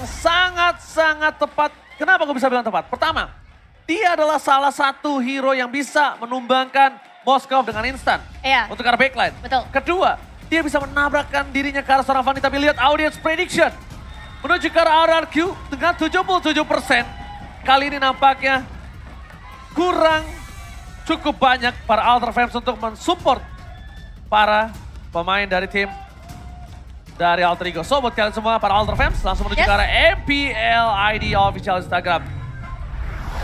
sangat-sangat tepat. Kenapa gue bisa bilang tepat? Pertama, dia adalah salah satu hero yang bisa menumbangkan Moskov dengan instan. Iya. Untuk ke arah backline. Betul. Kedua, dia bisa menabrakkan dirinya ke arah seorang Fanny. Tapi lihat audience prediction. Menuju ke arah RRQ dengan 77%. Kali ini nampaknya kurang cukup banyak para Ultra Flames untuk mensupport para pemain dari tim dari Alter Ego. So buat kalian semua para Ultra Fans langsung menuju ke arah MPL ID official Instagram.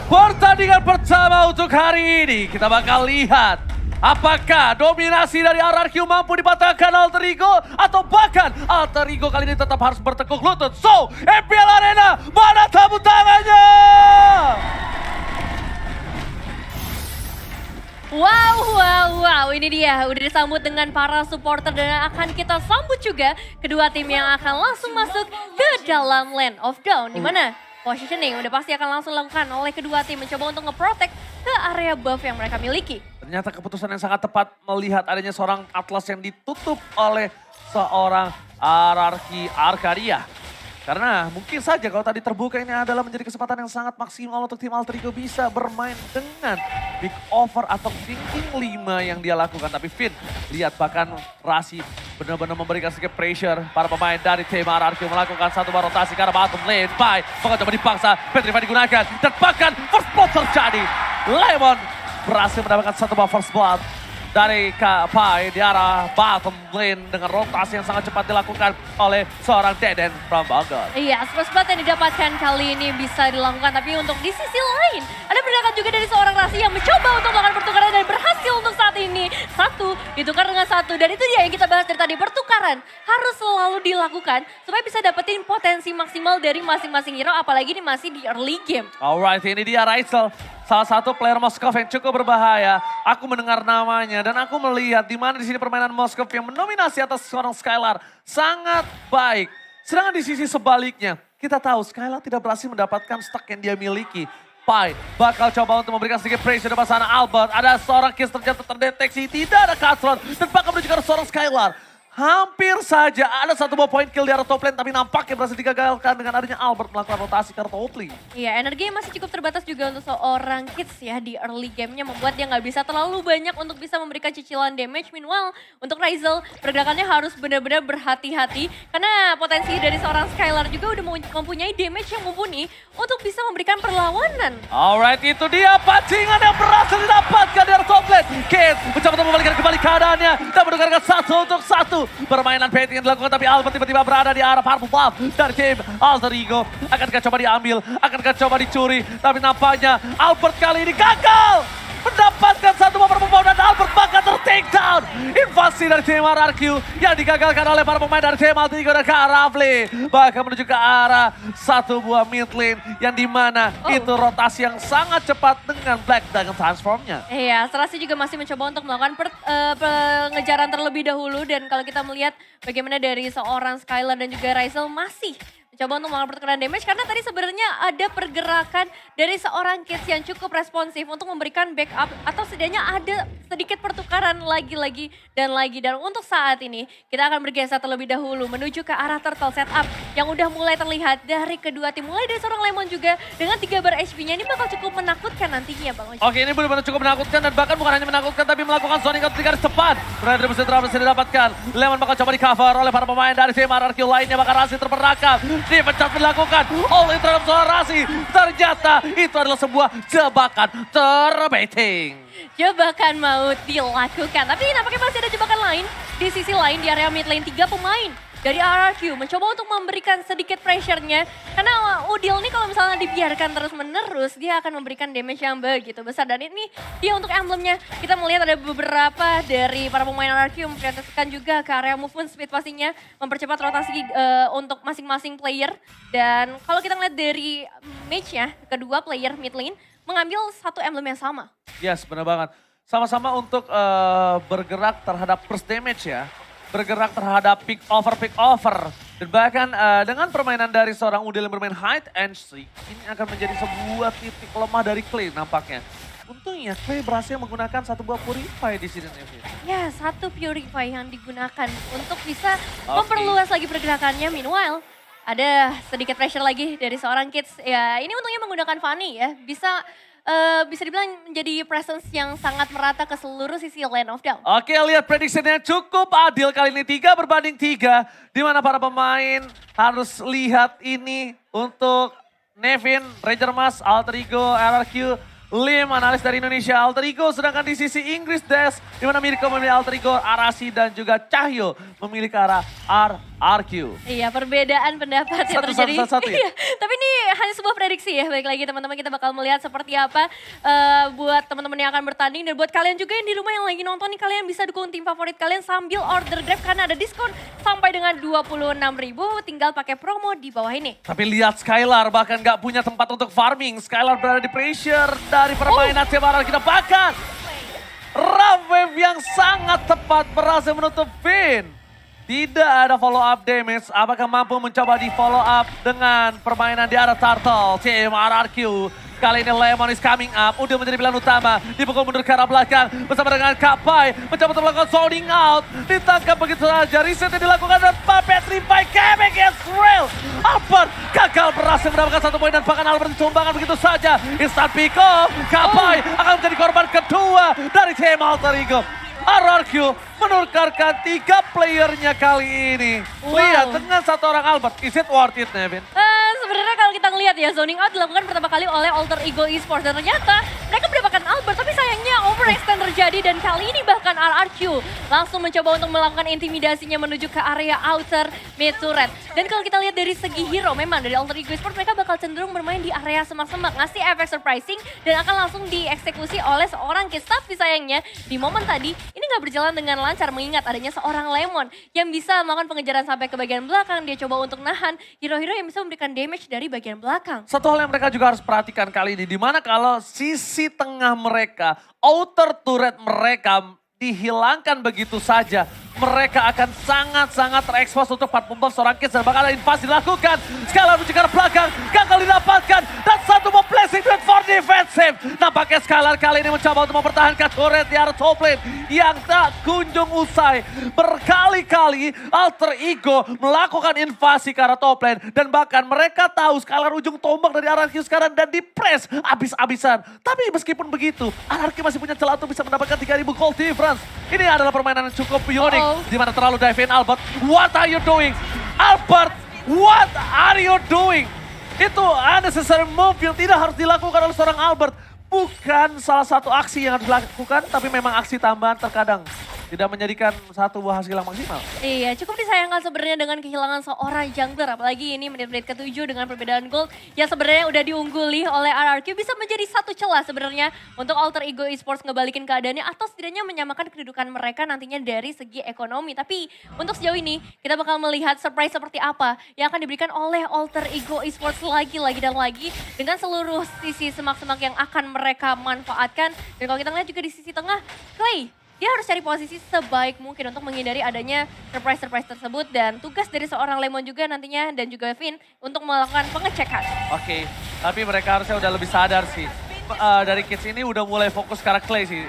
Pertandingan pertama untuk hari ini kita bakal lihat apakah dominasi dari RRQ mampu dipatahkan Alter Ego atau bahkan Alter Ego kali ini tetap harus bertekuk lutut. So MPL Arena mana tepuk tangannya? Wow, ini dia udah disambut dengan para supporter dan akan kita sambut juga kedua tim yang akan langsung masuk ke dalam Land of Dawn. Dimana positioning udah pasti akan langsung dilakukan oleh kedua tim mencoba untuk nge-protect ke area buff yang mereka miliki. Ternyata keputusan yang sangat tepat melihat adanya seorang Atlas yang ditutup oleh seorang RRQ Arcadia. Karena mungkin saja kalau tadi terbuka ini adalah menjadi kesempatan yang sangat maksimal untuk tim Alter Ego bisa bermain dengan big over atau thinking 5 yang dia lakukan. Tapi Finn, lihat bahkan Rasi benar-benar memberikan sedikit pressure para pemain dari tim RRQ melakukan satu bar rotasi karena bottom lane by mencoba dipaksa, Petrify digunakan dan bahkan first blood terjadi. Lemon berhasil mendapatkan satu bar first blood dari Pai di arah bottom lane dengan rotasi yang sangat cepat dilakukan oleh seorang Deden from Bogor. Iya, first blood yang didapatkan kali ini bisa dilakukan, tapi untuk di sisi lain ada pergerakan juga dari seorang Rasi yang mencoba untuk melakukan pertukaran dan berhasil untuk saat ini. Satu ditukar dengan satu dan itu dia yang kita bahas dari tadi, pertukaran harus selalu dilakukan supaya bisa dapetin potensi maksimal dari masing-masing hero apalagi ini masih di early game. Alright, ini dia Raisel. Salah satu player Moskov yang cukup berbahaya. Aku mendengar namanya dan aku melihat di mana di sini permainan Moskov yang mendominasi atas seorang Skylar sangat baik. Sedangkan di sisi sebaliknya, kita tahu Skylar tidak berhasil mendapatkan stack yang dia miliki. Pai bakal coba untuk memberikan sedikit pressure depan sana Albert. Ada seorang kiss ternyata terdeteksi, tidak ada Cutthroat dan bakal menuju ke seorang Skylar. Hampir saja ada satu buah point kill di arah top lane, tapi nampaknya berhasil digagalkan dengan adanya Albert melakukan rotasi ke arah top lane. Iya, energinya masih cukup terbatas juga untuk seorang Kids ya di early game-nya, membuat dia nggak bisa terlalu banyak untuk bisa memberikan cicilan damage. Meanwhile, untuk Raisel pergerakannya harus benar-benar berhati-hati karena potensi dari seorang Skylar juga udah mempunyai damage yang mumpuni untuk bisa memberikan perlawanan. Alright, itu dia pancingan yang berhasil didapatkan di arah top lane. Kids mencoba untuk membalikan kembali keadaannya dan menukarkan 1-1. Permainan baiting yang dilakukan tapi Albert tiba-tiba berada di arah purple buff dari tim Alter Ego. Akankah coba diambil, akankah coba dicuri, tapi nampaknya Albert kali ini gagal mendapatkan satu buah purple buff dan Albert bahkan ter-take down. Invasi dari tim RRQ yang digagalkan oleh para pemain dari tim Alter Ego dan Kak Rafli. Bahkan menuju ke arah satu buah mid lane yang dimana itu rotasi yang sangat cepat dengan Black Dragon transformnya. Iya, Strasi juga masih mencoba untuk melakukan pengejaran terlebih dahulu dan kalau kita melihat bagaimana dari seorang Skylar dan juga Raisel masih mencoba untuk melakukan pertukaran damage karena tadi sebenarnya ada pergerakan dari seorang Kids yang cukup responsif untuk memberikan backup atau setidaknya ada sedikit pertukaran lagi dan untuk saat ini kita akan bergeser terlebih dahulu menuju ke arah turtle setup yang udah mulai terlihat dari kedua tim, mulai dari seorang Lemon juga dengan 3 bar HP-nya. Ini bakal cukup menakutkan nantinya Bang Oji. Oke, ini benar-benar cukup menakutkan dan bahkan bukan hanya menakutkan tapi melakukan zoning out 3 cepat. Berada bisa didapatkan. Lemon bakal coba di cover oleh para pemain dari tim RRQ lainnya, bakal Rasi terperangkap. Dipecat dilakukan oleh terhadap seorang Rasi. Ternyata itu adalah sebuah jebakan terbaiting. Jebakan maut dilakukan, tapi nampaknya masih ada jebakan lain. Di sisi lain di area mid lane 3 pemain dari RRQ mencoba untuk memberikan sedikit pressure-nya. Karena Udil ini kalau misalnya dibiarkan terus-menerus, dia akan memberikan damage yang begitu besar. Dan ini dia untuk emblemnya. Kita melihat ada beberapa dari para pemain RRQ memprioritaskan juga ke area movement speed pastinya. Mempercepat rotasi untuk masing-masing player. Dan kalau kita melihat dari match-nya, kedua player mid lane mengambil satu emblem yang sama. Yes, benar banget. Sama-sama untuk bergerak terhadap first damage ya. Bergerak terhadap pick over. Dan bahkan dengan permainan dari seorang Udil yang bermain hide and seek, ini akan menjadi sebuah titik lemah dari Clay nampaknya. Untungnya Clay berhasil menggunakan satu buah Purify di sini. Ya, satu Purify yang digunakan untuk bisa memperluas lagi pergerakannya. Meanwhile, ada sedikit pressure lagi dari seorang Kids. Ya ini untungnya menggunakan Fanny ya. Bisa dibilang menjadi presence yang sangat merata ke seluruh sisi Land of Dawn. Oke, lihat prediksinya cukup adil kali ini 3-3. Di mana para pemain harus lihat ini untuk Nevin, Ranger Mas, Alter Ego, RRQ, Lim, analis dari Indonesia, Alter Ego. Sedangkan di sisi Inggris Des, di mana Mirko memilih Alter Ego, Arasi dan juga Cahyo memilih ke arah RRQ. Iya, perbedaan pendapat yang terjadi. Satu ya? Iya, tapi ini hanya sebuah prediksi ya. Baik lagi teman-teman, kita bakal melihat seperti apa buat teman-teman yang akan bertanding. Dan buat kalian juga yang di rumah yang lagi nonton nih, kalian bisa dukung tim favorit kalian sambil order Grab karena ada diskon sampai dengan 26.000. Tinggal pakai promo di bawah ini. Tapi lihat Skylar bahkan gak punya tempat untuk farming. Skylar berada di pressure dari permainan tim RRQ. Kita bahkan Ramwave yang sangat tepat berhasil menutup Vin. Tidak ada follow up damage. Apakah mampu mencoba di follow up dengan permainan di arah Turtle tim RRQ. Kali ini Lemon is coming up. Udah menjadi pilihan utama. Dipukul mundur ke arah belakang. Bersama dengan Kapai. Mencoba untuk melakukan zoning out. Ditangkap begitu saja. Reset yang dilakukan dan Puppet Revive. Kemik Israel. Albert gagal berhasil mendapatkan 1 poin. Dan bahkan Albert ditumbangkan begitu saja. Instant pick off. Kapai akan menjadi korban kedua dari tim Alter Ego. RRQ menukarkan 3 playernya kali ini. Wow. Lihat dengan 1 orang Albert. Is it worth it, Nevin? Sebenarnya kalau kita ngelihat ya, zoning out dilakukan pertama kali oleh Alter Ego Esports. Dan ternyata mereka mendapatkan Albert, tapi sayangnya overextend terjadi. Dan kali ini bahkan RRQ langsung mencoba untuk melakukan intimidasinya menuju ke area outer mid turret. Dan kalau kita lihat dari segi hero, memang dari Alter Ego Esports mereka bakal cenderung bermain di area semak-semak. Ngasih efek surprising dan akan langsung dieksekusi oleh seorang Kids. Tapi sayangnya di momen tadi, ini nggak berjalan dengan lancar mengingat adanya seorang Lemon yang bisa melakukan pengejaran sampai ke bagian belakang. Dia coba untuk nahan hero-hero yang bisa memberikan damage dari bagian belakang. Satu hal yang mereka juga harus perhatikan kali ini, dimana kalau sisi tengah mereka, outer turret mereka dihilangkan begitu saja, mereka akan sangat-sangat terekspos untuk 4 buff seorang Kids. Dan bakal ada invasi dilakukan. Skylar menuju ke arah belakang, gagal didapatkan. Dan 1 buff blessing duet for defensive. Nampaknya Skylar kali ini mencoba untuk mempertahankan turret di arah top lane yang tak kunjung usai. Berkali-kali Alter Ego melakukan invasi ke arah top lane. Dan bahkan mereka tahu Skylar ujung tombak dari RRQ sekarang dan di-press abis-abisan. Tapi meskipun begitu, RRQ masih punya celah untuk bisa mendapatkan 3.000 gold difference. Ini adalah permainan yang cukup unik. Di mana terlalu dive in Albert. What are you doing? Albert, what are you doing? Itu unnecessary move yang tidak harus dilakukan oleh seorang Albert. Bukan salah satu aksi yang harus dilakukan, tapi memang aksi tambahan terkadang tidak menjadikan satu buah hasil yang maksimal. Iya, cukup disayangkan sebenarnya dengan kehilangan seorang jungler. Apalagi ini menit-menit ke-7 dengan perbedaan gold yang sebenarnya udah diungguli oleh RRQ. Bisa menjadi satu celah sebenarnya untuk Alter Ego Esports ngebalikin keadaannya atau setidaknya menyamakan kedudukan mereka nantinya dari segi ekonomi. Tapi untuk sejauh ini kita bakal melihat surprise seperti apa yang akan diberikan oleh Alter Ego Esports lagi dan lagi dengan seluruh sisi semak-semak yang akan mereka manfaatkan. Dan kalau kita lihat juga di sisi tengah, Clay, dia harus cari posisi sebaik mungkin untuk menghindari adanya surprise-surprise tersebut. Dan tugas dari seorang Lemon juga nantinya dan juga Vin untuk melakukan pengecekan. Oke, tapi mereka harusnya udah lebih sadar sih. Dari Kids ini udah mulai fokus ke arah Clay sih.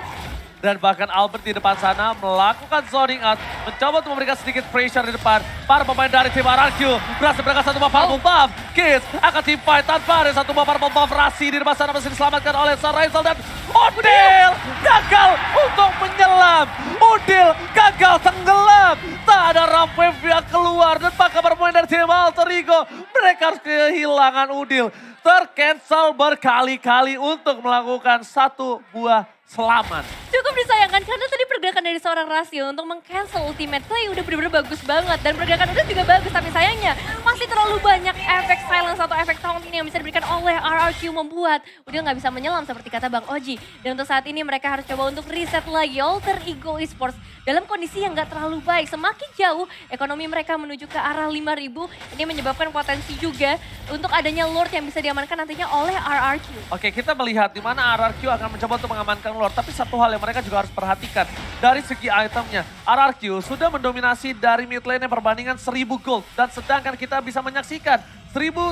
Dan bahkan Albert di depan sana melakukan zoning out. Mencoba untuk memberikan sedikit pressure di depan. Para pemain dari tim RRQ berhasil berangkat 1 buff purple buff. Kids akan team fight tanpa ada 1 buff purple buff. Rasi di depan sana masih diselamatkan oleh Raisel dan Udil gagal untuk menyelam. Udil gagal tenggelam. Tak ada Ramwave yang keluar dan bahkan bermain dari tim Alter Ego. Mereka harus kehilangan Udil. Tercancel berkali-kali untuk melakukan 1 buah selamat. Cukup disayangkan karena tadi pergerakan dari seorang Rasio untuk meng-cancel ultimate Clay udah bener-bener bagus banget. Dan pergerakan udah juga bagus, tapi sayangnya masih terlalu banyak efek silence atau efek taunt ini yang bisa diberikan oleh RRQ membuat udah nggak bisa menyelam seperti kata Bang Oji. Dan untuk saat ini mereka harus coba untuk reset lagi Alter Ego Esports dalam kondisi yang nggak terlalu baik. Semakin jauh ekonomi mereka menuju ke arah 5.000, ini menyebabkan potensi juga untuk adanya Lord yang bisa diamankan nantinya oleh RRQ. Oke, kita melihat di mana RRQ akan mencoba untuk mengamankan Lord. Tapi satu hal yang mereka juga harus perhatikan. Dari segi itemnya, RRQ sudah mendominasi dari mid lane yang perbandingan 1000 gold. Dan sedangkan kita bisa menyaksikan 1000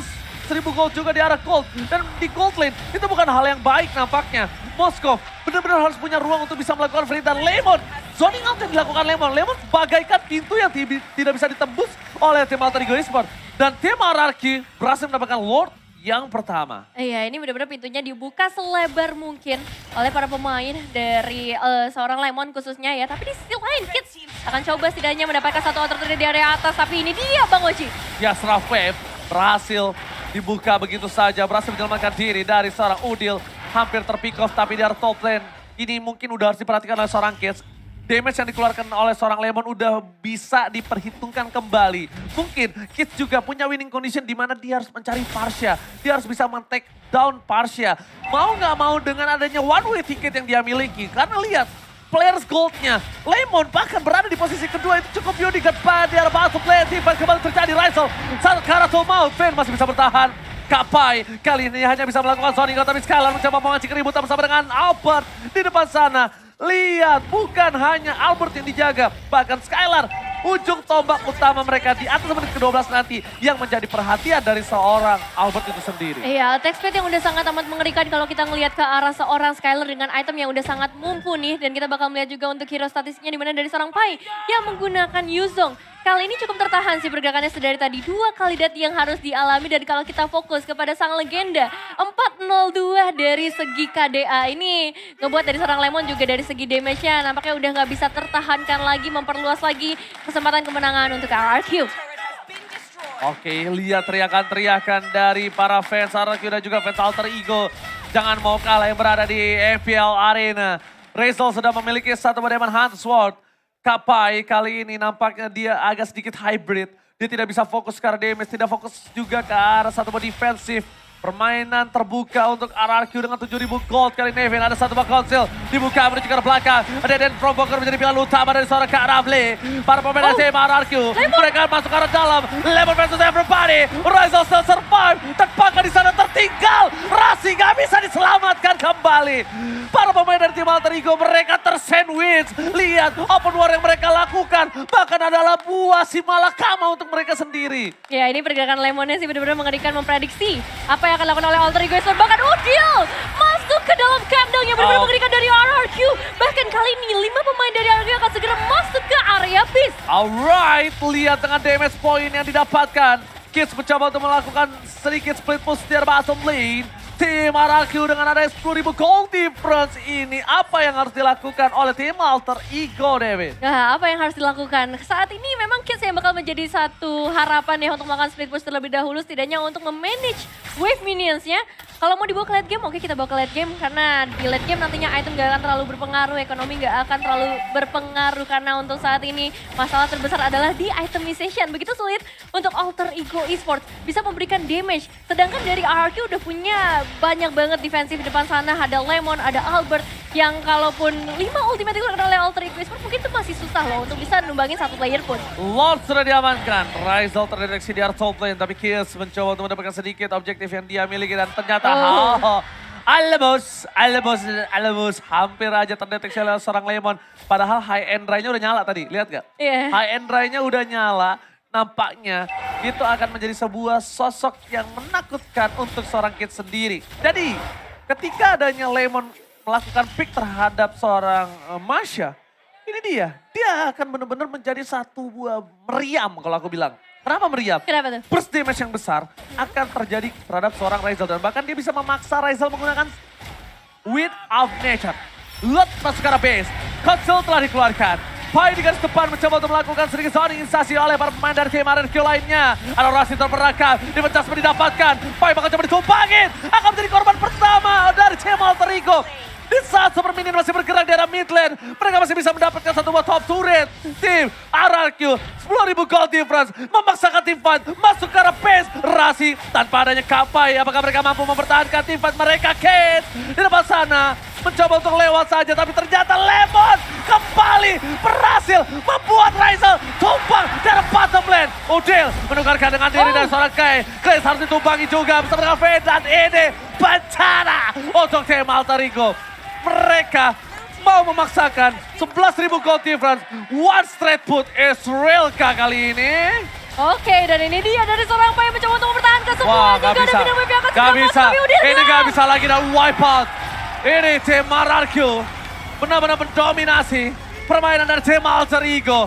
gold juga di arah gold. Dan di gold lane itu bukan hal yang baik nampaknya. Moskov benar-benar harus punya ruang untuk bisa melakukan free dan Lemon. Zoning out yang dilakukan Lemon. Lemon bagaikan pintu yang tidak bisa ditembus oleh tim Alter Ego Esports. Dan tim RRQ berhasil mendapatkan Lord yang pertama. Iya, ini benar-benar pintunya dibuka selebar mungkin oleh para pemain dari seorang Lemon khususnya ya. Tapi di sisi lain, Kids akan coba setidaknya mendapatkan satu outer di area atas. Tapi ini dia Bang Oji. Ya, Strafe Wave berhasil dibuka begitu saja. Berhasil menyelamatkan diri dari seorang Udil. Hampir terpick off tapi di top lane. Ini mungkin udah harus diperhatikan oleh seorang Kids. Damage yang dikeluarkan oleh seorang Lemon udah bisa diperhitungkan kembali. Mungkin Kids juga punya winning condition di mana dia harus mencari Parsha. Dia harus bisa men-take down Parsha. Mau nggak mau dengan adanya one way ticket yang dia miliki. Karena lihat players goldnya. Lemon bahkan berada di posisi kedua itu cukup unik. Di arah bottom lane. Tiba kembali terjadi Rizal. Saat Karatul Maut. Fen masih bisa bertahan. Kapai kali ini hanya bisa melakukan zoning. Tapi Skylar mencoba memancing keributan bersama dengan Albert di depan sana. Lihat, bukan hanya Albert yang dijaga, bahkan Skylar, ujung tombak utama mereka di atas menit ke-12 nanti yang menjadi perhatian dari seorang Albert itu sendiri. Iya, attack speed yang udah sangat amat mengerikan kalau kita ngelihat ke arah seorang Skylar dengan item yang udah sangat mumpuni. Dan kita bakal melihat juga untuk hero statistiknya di mana dari seorang Pai yang menggunakan Yuzong. Kali ini cukup tertahan sih pergerakannya sedari tadi. 2 kali death yang harus dialami dan kalau kita fokus kepada sang legenda. 402 dari segi KDA ini ngebuat dari seorang Lemon juga dari segi damage-nya. Nampaknya udah nggak bisa tertahankan lagi, memperluas lagi kesempatan kemenangan untuk RRQ. Oke, lihat teriakan-teriakan dari para fans RRQ dan juga fans Alter Ego. Jangan mau kalah yang berada di MPL Arena. Rizal sudah memiliki satu Diamond Hunt Sword. Kapai kali ini nampaknya dia agak sedikit hybrid. Dia tidak bisa fokus ke arah damage, tidak fokus juga ke arah satu defensif. Permainan terbuka untuk RRQ dengan 7.000 gold kali ini. Ada satu bak konsil dibuka menuju ke arah belakang. Ada Dan Provoker menjadi pilihan utama dari seorang Kak Rafli. Para pemain dari tim RRQ. Mereka masuk ke arah dalam. Lemon versus everybody. Rizal still survive. Terpakai di sana tertinggal. Rasi gak bisa diselamatkan kembali. Para pemain dari tim Alter Ego mereka tersandwich. Lihat open war yang mereka lakukan. Bahkan adalah buah si malakama untuk mereka sendiri. Ya ini pergerakan Lemonnya sih benar-benar mengerikan memprediksi apa yang akan dilakukan oleh Alter Ego. Bahkan Udil masuk ke dalam kandang yang benar-benar mengerikan dari RRQ. Bahkan kali ini 5 pemain dari RRQ akan segera masuk ke area Beast. Alright, lihat dengan damage point yang didapatkan. Kids mencoba untuk melakukan sedikit split push di bottom lane. Tim RRQ dengan ada 10.000 gold difference ini. Apa yang harus dilakukan oleh tim Alter Ego, David? Nah, apa yang harus dilakukan? Saat ini memang Kids yang bakal menjadi satu harapan ya untuk melakukan split push terlebih dahulu. Setidaknya untuk memanage wave minionsnya. Kalau mau dibawa ke late game, oke kita bawa ke late game. Karena di late game nantinya item gak akan terlalu berpengaruh. Ekonomi gak akan terlalu berpengaruh. Karena untuk saat ini masalah terbesar adalah di itemization. Begitu sulit untuk Alter Ego Esports bisa memberikan damage. Sedangkan dari RRQ udah punya banyak banget defensif di depan sana. Ada Lemon, ada Albert. Yang kalaupun 5 ultimate dikeluarkan oleh Alter Ego Esports mungkin itu masih susah loh untuk bisa numbangin satu player pun. Lord sudah diamankan. Rizal terdeteksi di top lane. Tapi Kiss mencoba untuk mendapatkan sedikit objektif yang dia miliki. Dan ternyata Alamos hampir aja terdeteksi oleh seorang Lemon. Padahal high end ray-nya udah nyala tadi. Lihat gak? Yeah. High end ray-nya udah nyala. Nampaknya itu akan menjadi sebuah sosok yang menakutkan untuk seorang Kids sendiri. Jadi ketika adanya Lemon melakukan pick terhadap seorang Masha, ini dia akan benar-benar menjadi satu buah meriam kalau aku bilang. Kenapa meriam? Kenapa tuh? Burst damage yang besar akan terjadi terhadap seorang Rizal. Dan bahkan dia bisa memaksa Rizal menggunakan Wind of Nature. Lot masuk ke arah base. Konsol telah dikeluarkan. Pai di garis depan mencoba untuk melakukan sedikit zoning instasi oleh para pemain dari tim RRQ lainnya. Ada Rasi terperangkap, dipecah seperti didapatkan. Pai bakal coba ditumpangin. Akan menjadi korban pertama dari tim Alter Ego. Di saat Super Minion masih bergerak di arah mid lane, mereka masih bisa mendapatkan satu buah top turret. Tim RRQ, 10.000 gold difference, memaksakan tim fight masuk ke arah base. Rasi tanpa adanya Kapai, apakah mereka mampu mempertahankan tim fight mereka? Kate di depan sana, mencoba untuk lewat saja, tapi ternyata Lemon kembali berhasil membuat Rizal tumbang dari bottom lane. Udil menukarkan dengan diri dari seorang Kai. Kai harus ditumbangi juga bersama dengan Fade dan ini bencana untuk tim Alter Ego. Mereka mau memaksakan 11.000 gold difference. One straight put Israelka kali ini. Oke, dan ini dia dari seorang Pai yang mencoba untuk mempertahankan semua. Wah, gak bisa. Gak bisa. Ini gak bisa lagi dan wipe out. Ini tim RRQ benar-benar mendominasi permainan dari tim Alter Ego.